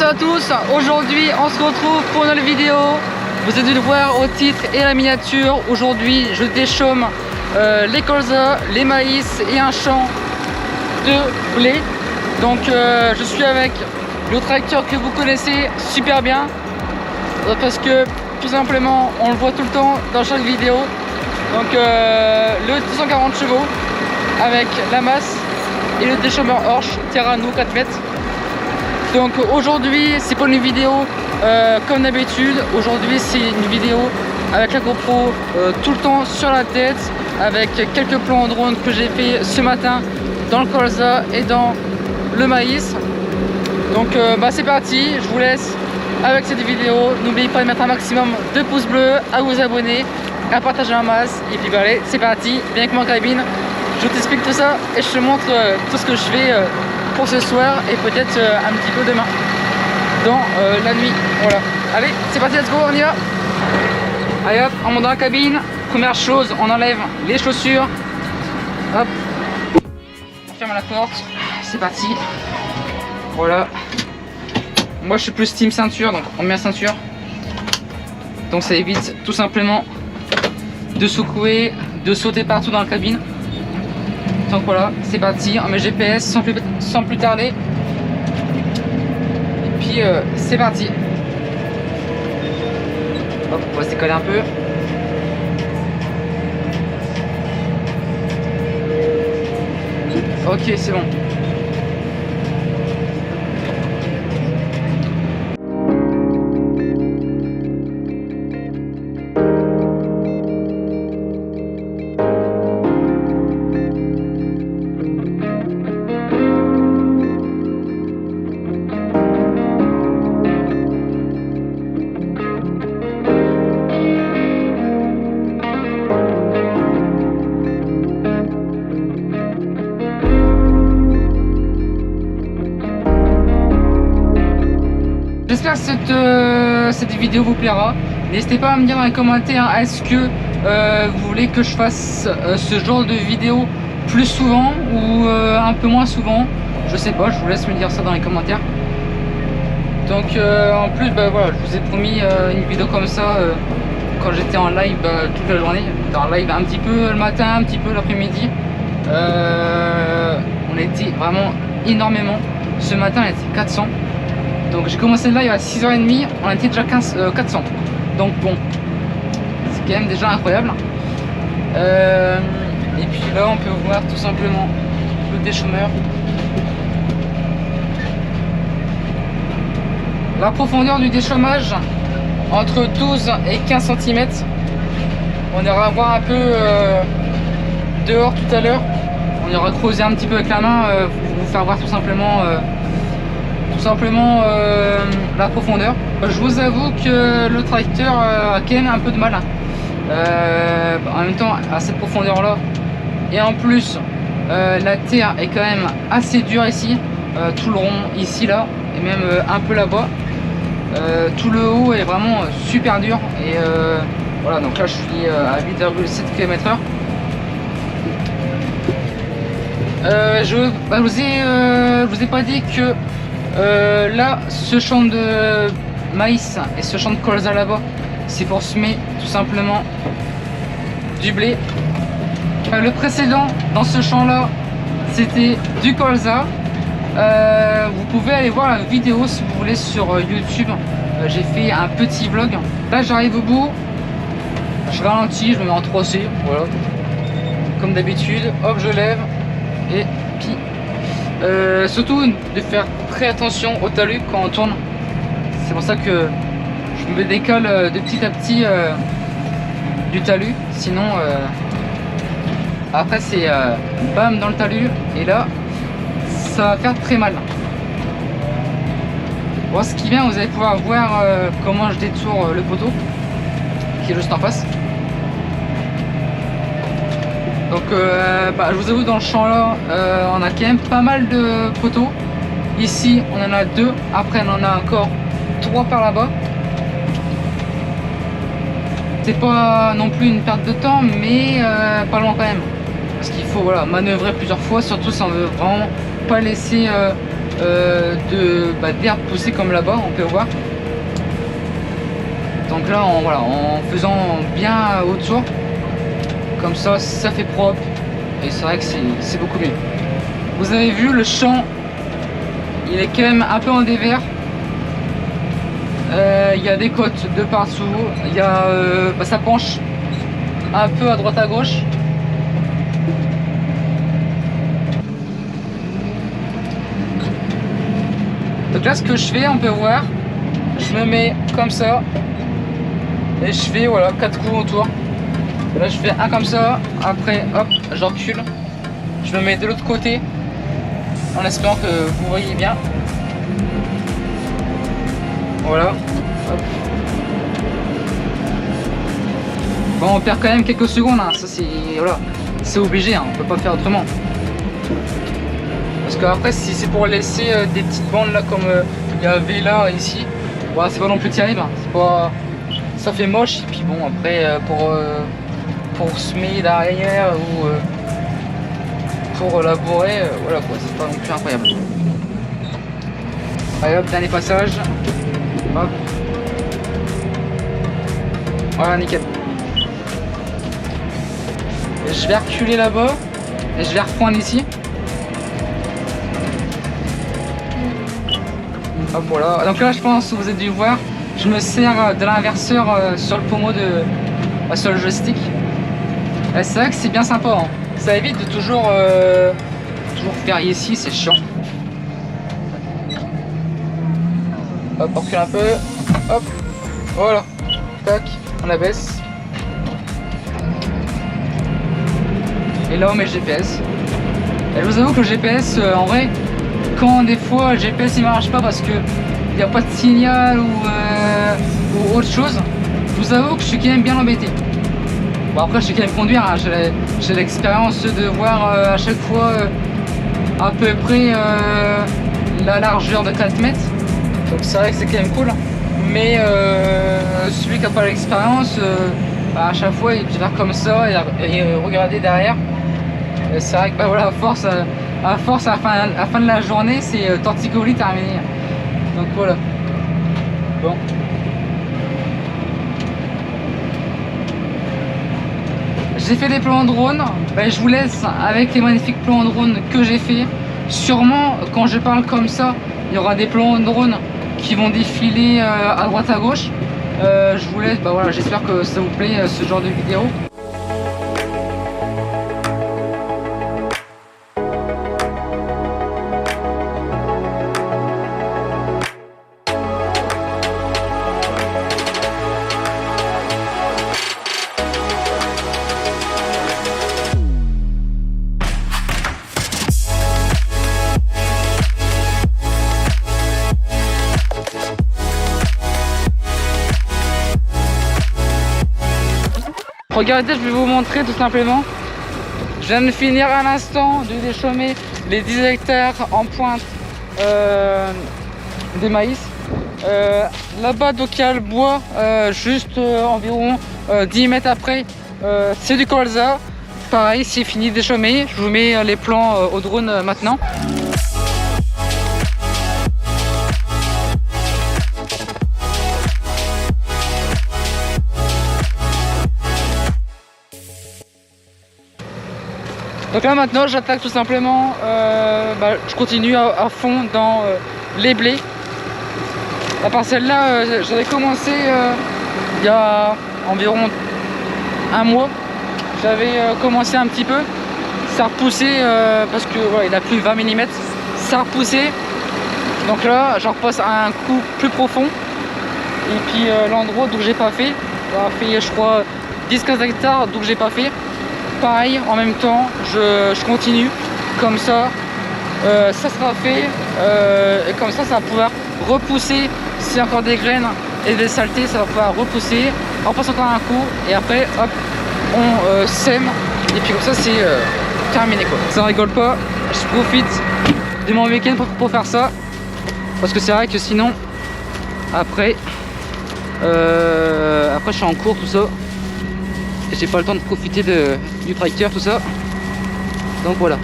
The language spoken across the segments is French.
Bonjour à tous, aujourd'hui on se retrouve pour une nouvelle vidéo. Vous avez dû le voir au titre et la miniature. Aujourd'hui je déchaume les colzas, les maïs et un champ de blé. Donc je suis avec le tracteur que vous connaissez super bien, parce que tout simplement on le voit tout le temps dans chaque vidéo. Donc le 240 chevaux avec la masse et le déchaumeur Horsch Terrano 4 mètres. Donc aujourd'hui c'est pas une vidéo comme d'habitude. Aujourd'hui c'est une vidéo avec la GoPro tout le temps sur la tête, avec quelques plans en drone que j'ai fait ce matin dans le colza et dans le maïs. Donc c'est parti, je vous laisse avec cette vidéo. N'oubliez pas de mettre un maximum de pouces bleus, à vous abonner, à partager un masse. Et puis allez, c'est parti, viens avec moi en cabine, je t'explique tout ça et je te montre tout ce que je fais pour ce soir et peut-être un petit peu demain dans la nuit. Voilà, allez c'est parti, let's go, on y va. Allez hop, on monte dans la cabine. Première chose, on enlève les chaussures, hop, on ferme la porte, c'est parti. Voilà, moi je suis plus team ceinture, donc on met la ceinture, donc ça évite tout simplement de secouer, de sauter partout dans la cabine. Donc voilà, c'est parti, on met GPS sans plus tarder. Et puis c'est parti. Hop, on va se décoller un peu. Ok, c'est bon. J'espère que cette vidéo vous plaira. N'hésitez pas à me dire dans les commentaires, est-ce que vous voulez que je fasse ce genre de vidéo plus souvent ou un peu moins souvent. Je sais pas, je vous laisse me dire ça dans les commentaires. Donc en plus voilà, je vous ai promis une vidéo comme ça quand j'étais en live toute la journée. J'étais en live un petit peu le matin, un petit peu l'après-midi. On était vraiment énormément. Ce matin on était 400. Donc j'ai commencé le live à 6h30, on était déjà 400. Donc bon, c'est quand même déjà incroyable. Et puis là on peut voir tout simplement le déchaumeur. La profondeur du déchaumage entre 12 et 15 cm. On ira voir un peu dehors tout à l'heure. On ira creuser un petit peu avec la main pour vous faire voir tout simplement la profondeur. Je vous avoue que le tracteur a quand même un peu de mal en même temps à cette profondeur là, et en plus la terre est quand même assez dure ici, tout le rond ici là et même un peu là-bas, tout le haut est vraiment super dur. Et voilà, donc là je suis à 8,7 km/h. Je vous ai pas dit que là, ce champ de maïs et ce champ de colza là-bas, c'est pour semer tout simplement du blé. Le précédent dans ce champ là, c'était du colza. Vous pouvez aller voir la vidéo si vous voulez sur YouTube. J'ai fait un petit vlog. Là j'arrive au bout, je ralentis, je me mets en 3C, voilà, comme d'habitude. Hop, je lève et puis surtout de faire très attention au talus quand on tourne. C'est pour ça que je me décale de petit à petit du talus, sinon après c'est bam dans le talus et là ça va faire très mal. Bon, ce qui vient, vous allez pouvoir voir comment je détourne le poteau qui est juste en face. Donc je vous avoue, dans le champ là on a quand même pas mal de poteaux. Ici on en a 2, après on en a encore 3 par là-bas. C'est pas non plus une perte de temps, mais pas loin quand même, parce qu'il faut manœuvrer plusieurs fois, surtout si on veut vraiment pas laisser d'herbe poussée comme là-bas, on peut voir. Donc là, en faisant bien autour, comme ça fait propre et c'est vrai que c'est beaucoup mieux. Vous avez vu le champ, il est quand même un peu en dévers. Il y a des côtes de partout, il y a ça penche un peu à droite à gauche. Donc là, ce que je fais, on peut voir, je me mets comme ça et je fais 4 coups autour. Là je fais un comme ça, après hop, je recule, je me mets de l'autre côté en espérant que vous voyez bien. Voilà. Hop. Bon, on perd quand même quelques secondes, hein. Ça c'est obligé, hein. On peut pas faire autrement. Parce qu'après, si c'est pour laisser des petites bandes là comme il y avait là ici, voilà, c'est pas non plus terrible, hein. C'est pas, ça fait moche et puis bon après pour semer derrière ou pour labourer, voilà quoi, c'est pas non plus incroyable. Allez hop, dernier passage. Hop. Voilà, nickel. Et je vais reculer là-bas et je vais reprendre ici. Hop, voilà. Donc là, je pense que vous avez dû voir, je me sers de l'inverseur sur le pommeau sur le joystick. C'est vrai que c'est bien sympa, hein. Ça évite de toujours faire ici, c'est chiant. Hop, on recule un peu. Hop, voilà. Tac, on abaisse. Et là on met le GPS. Et je vous avoue que le GPS, en vrai, quand des fois le GPS il marche pas parce que il n'y a pas de signal ou autre chose, je vous avoue que je suis quand même bien embêté. Bon, après je sais quand même conduire, hein. J'ai l'expérience de voir à chaque fois à peu près la largeur de 4 mètres. Donc c'est vrai que c'est quand même cool. Mais celui qui n'a pas l'expérience, à chaque fois il peut faire comme ça et regarder derrière. C'est vrai que voilà, à force à la fin de la journée, c'est torticolis terminé. Donc voilà. Bon. J'ai fait des plans en drone, je vous laisse avec les magnifiques plans en drone que j'ai fait. Sûrement quand je parle comme ça, il y aura des plans en drone qui vont défiler à droite à gauche. Je vous laisse, voilà, j'espère que ça vous plaît ce genre de vidéo. Regardez, je vais vous montrer tout simplement. Je viens de finir à l'instant de déchaumer les 10 hectares en pointe des maïs. Là-bas, donc il y a le bois, juste environ 10 mètres après, c'est du colza. Pareil, c'est fini de déchaumer. Je vous mets les plans au drone maintenant. Donc là maintenant j'attaque tout simplement, je continue à fond dans les blés. La parcelle là, j'avais commencé il y a environ un mois. J'avais commencé un petit peu, ça a repoussé parce que voilà, il a plus 20 mm, ça a repoussé. Donc là j'en repasse à un coup plus profond. Et puis l'endroit d'où j'ai pas fait, ça a fait je crois 10-15 hectares d'où j'ai pas fait. Pareil, en même temps, je continue, comme ça, ça sera fait, et comme ça va pouvoir repousser, s'il y a encore des graines et des saletés, ça va pouvoir repousser, on passe encore un coup, et après, hop, on sème, et puis comme ça, c'est terminé quoi. Ça rigole pas, je profite de mon week-end pour faire ça, parce que c'est vrai que sinon, après, je suis en cours, tout ça. Et j'ai pas le temps de profiter du tracteur, tout ça. Donc voilà.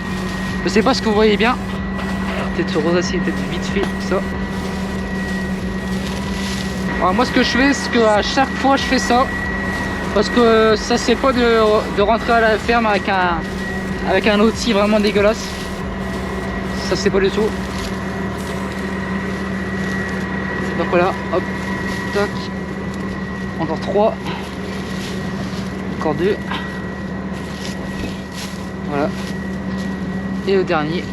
Je sais pas ce que vous voyez bien. peut-être rosaciner peut-être vite fait ça. Alors moi ce que je fais, c'est qu'à chaque fois je fais ça. Parce que ça c'est pas de rentrer à la ferme avec un outil vraiment dégueulasse. Ça c'est pas du tout. Donc voilà, hop, tac. Encore 3. Encore 2. Voilà. Et le dernier.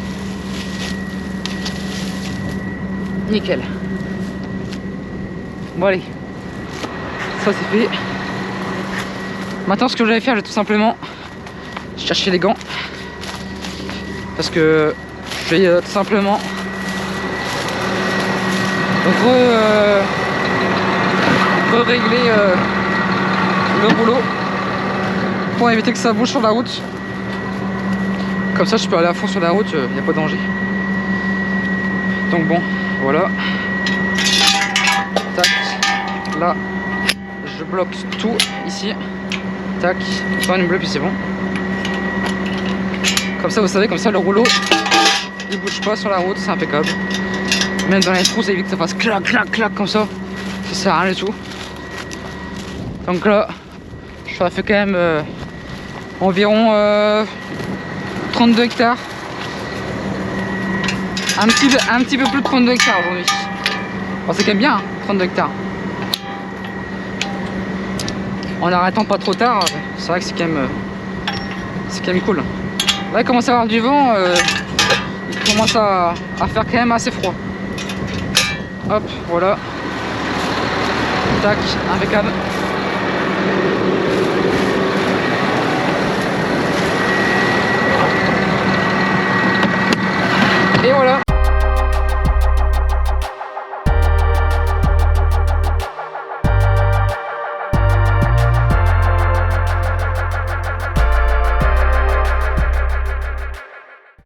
Nickel. Bon allez. Ça c'est fait. Maintenant ce que je vais faire, je vais tout simplement chercher les gants. Parce que je vais tout simplement régler le rouleau pour éviter que ça bouge sur la route. Comme ça je peux aller à fond sur la route, il n'y a pas de danger. Donc bon, voilà. Tac. Là, je bloque tout ici. Tac. Dans une bleue puis c'est bon. Comme ça vous savez, comme ça le rouleau il bouge pas sur la route, c'est impeccable. Même dans les trous ça évite que ça fasse clac clac clac comme ça. Ça sert à rien du tout. Donc là, ça fait quand même environ 32 hectares. Un petit peu plus de 32 hectares aujourd'hui. Bon, c'est quand même bien, hein, 32 hectares. En arrêtant pas trop tard, c'est vrai que c'est quand même cool. Là il commence à y avoir du vent, il commence à faire quand même assez froid. Hop, voilà. Tac, impeccable.